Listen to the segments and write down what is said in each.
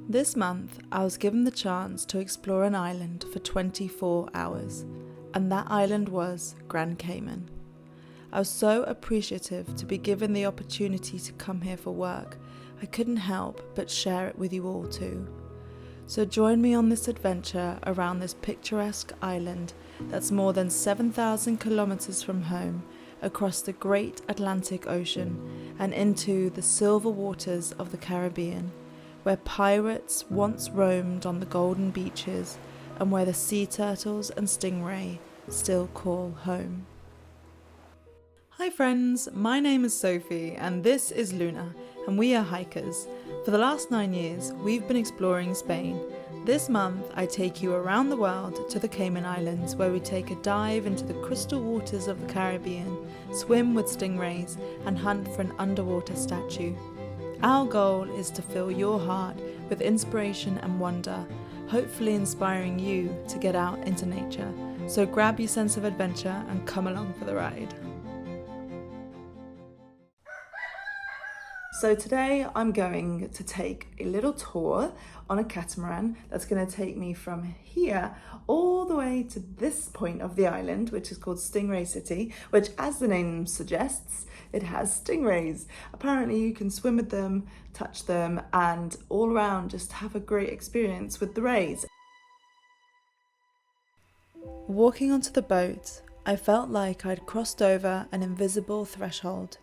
This month, I was given the chance to explore an island for 24 hours, and that island was Grand Cayman. I was so appreciative to be given the opportunity to come here for work, I couldn't help but share it with you all too. So join me on this adventure around this picturesque island that's more than 7,000 kilometers from home, across the great Atlantic Ocean and into the silver waters of the Caribbean, where pirates once roamed on the golden beaches and where the sea turtles and stingray still call home. Hi friends, my name is Sophie and this is Luna, and we are hikers. For the last 9 years, we've been exploring Spain. This month, I take you around the world to the Cayman Islands, where we take a dive into the crystal waters of the Caribbean, swim with stingrays, and hunt for an underwater statue. Our goal is to fill your heart with inspiration and wonder, hopefully inspiring you to get out into nature. So grab your sense of adventure and come along for the ride. So today I'm going to take a little tour on a catamaran that's going to take me from here all the way to this point of the island, which is called Stingray City, which, as the name suggests, it has stingrays. Apparently you can swim with them, touch them, and all around just have a great experience with the rays. Walking onto the boat, I felt like I'd crossed over an invisible threshold.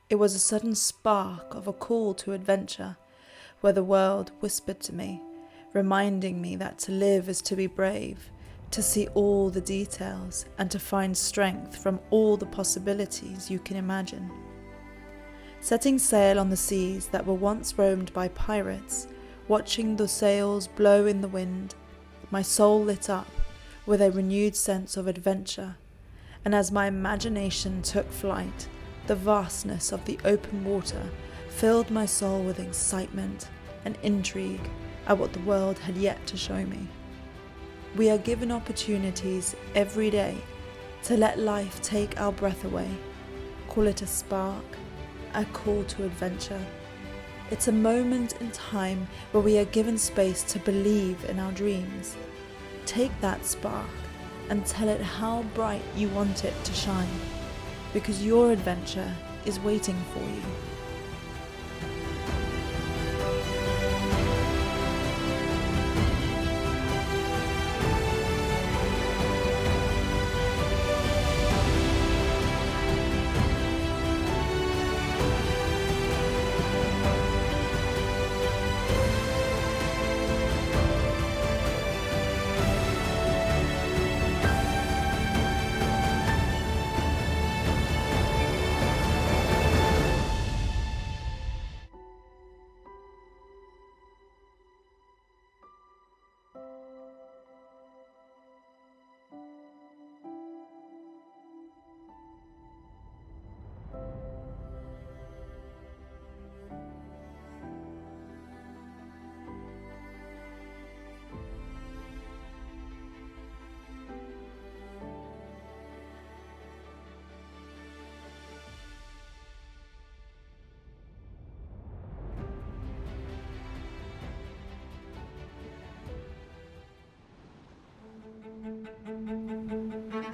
It was a sudden spark of a call to adventure, where the world whispered to me, reminding me that to live is to be brave, to see all the details, and to find strength from all the possibilities you can imagine. Setting sail on the seas that were once roamed by pirates, watching the sails blow in the wind, my soul lit up with a renewed sense of adventure, and as my imagination took flight, the vastness of the open water filled my soul with excitement and intrigue at what the world had yet to show me. We are given opportunities every day to let life take our breath away. Call it a spark, a call to adventure. It's a moment in time where we are given space to believe in our dreams. Take that spark and tell it how bright you want it to shine, because your adventure is waiting for you.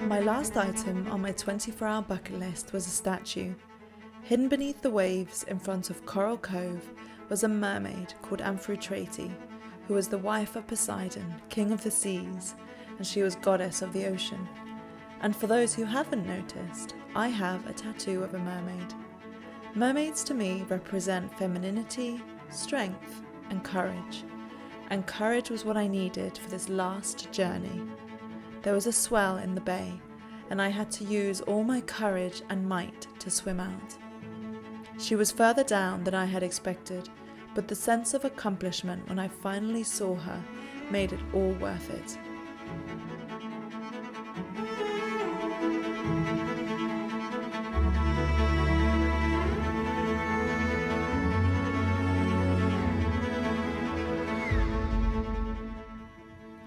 My last item on my 24-hour bucket list was a statue. Hidden beneath the waves in front of Coral Cove was a mermaid called Amphitrite, who was the wife of Poseidon, king of the seas, and she was goddess of the ocean. And for those who haven't noticed, I have a tattoo of a mermaid. Mermaids to me represent femininity, strength, and courage was what I needed for this last journey. There was a swell in the bay, and I had to use all my courage and might to swim out. She was further down than I had expected, but the sense of accomplishment when I finally saw her made it all worth it.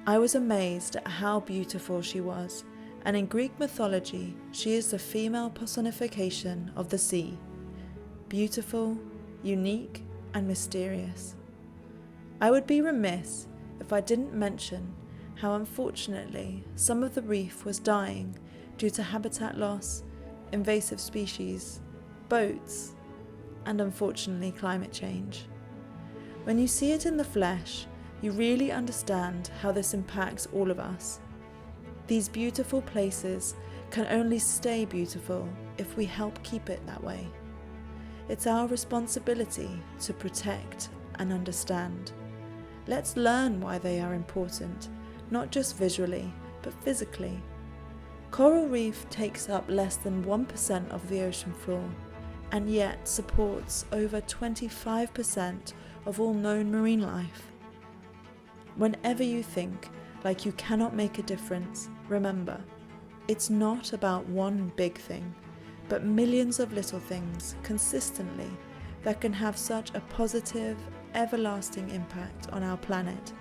I was amazed at how beautiful she was, and in Greek mythology, she is the female personification of the sea. Beautiful, unique, and mysterious. I would be remiss if I didn't mention how unfortunately some of the reef was dying due to habitat loss, invasive species, boats, and unfortunately climate change. When you see it in the flesh, you really understand how this impacts all of us. These beautiful places can only stay beautiful if we help keep it that way. It's our responsibility to protect and understand. Let's learn why they are important, not just visually, but physically. Coral reef takes up less than 1% of the ocean floor, and yet supports over 25% of all known marine life. Whenever you think like you cannot make a difference, remember, it's not about one big thing, but millions of little things consistently that can have such a positive, everlasting impact on our planet.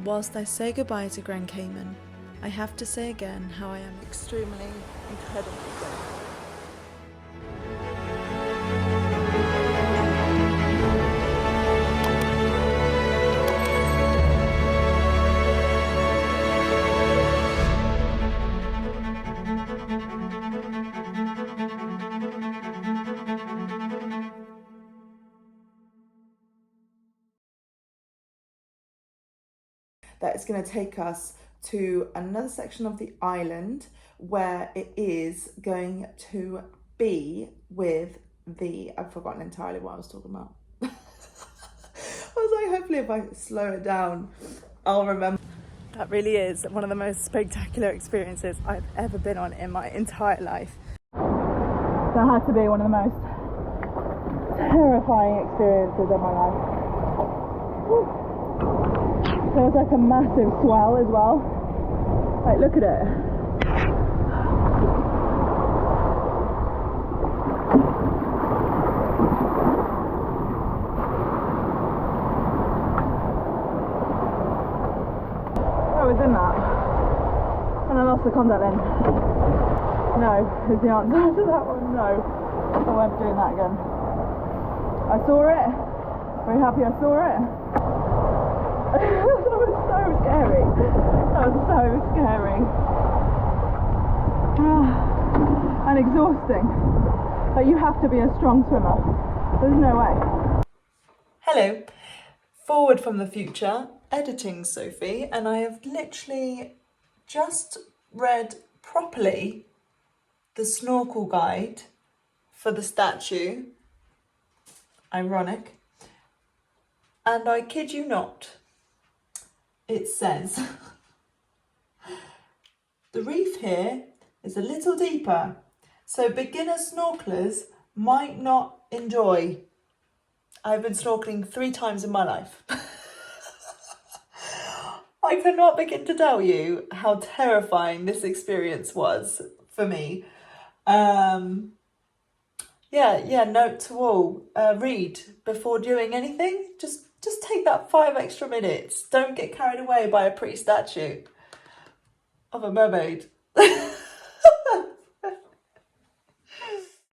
Whilst I say goodbye to Grand Cayman, I have to say again how I am extremely, incredibly grateful. That is going to take us to another section of the island where it is going to be with the, I've forgotten entirely what I was talking about. I was like, hopefully if I slow it down, I'll remember. That really is one of the most spectacular experiences I've ever been on in my entire life. That had to be one of the most terrifying experiences of my life. Woo. There was like a massive swell as well. Like, look at it. I was in that. And I lost the contact lens. No, is the answer to that one. No. I won't be doing that again. I saw it. Very happy I saw it. That was so scary. That was so scary. And exhausting. But you have to be a strong swimmer. There's no way. Hello. Forward from the future, editing Sophie, and I have literally just read properly the snorkel guide for the statue. Ironic. And I kid you not. It says, the reef here is a little deeper, so beginner snorkelers might not enjoy. I've been snorkeling 3 times in my life. I cannot begin to tell you how terrifying this experience was for me. Note to all, read before doing anything. Just take that 5 extra minutes. Don't get carried away by a pretty statue of a mermaid.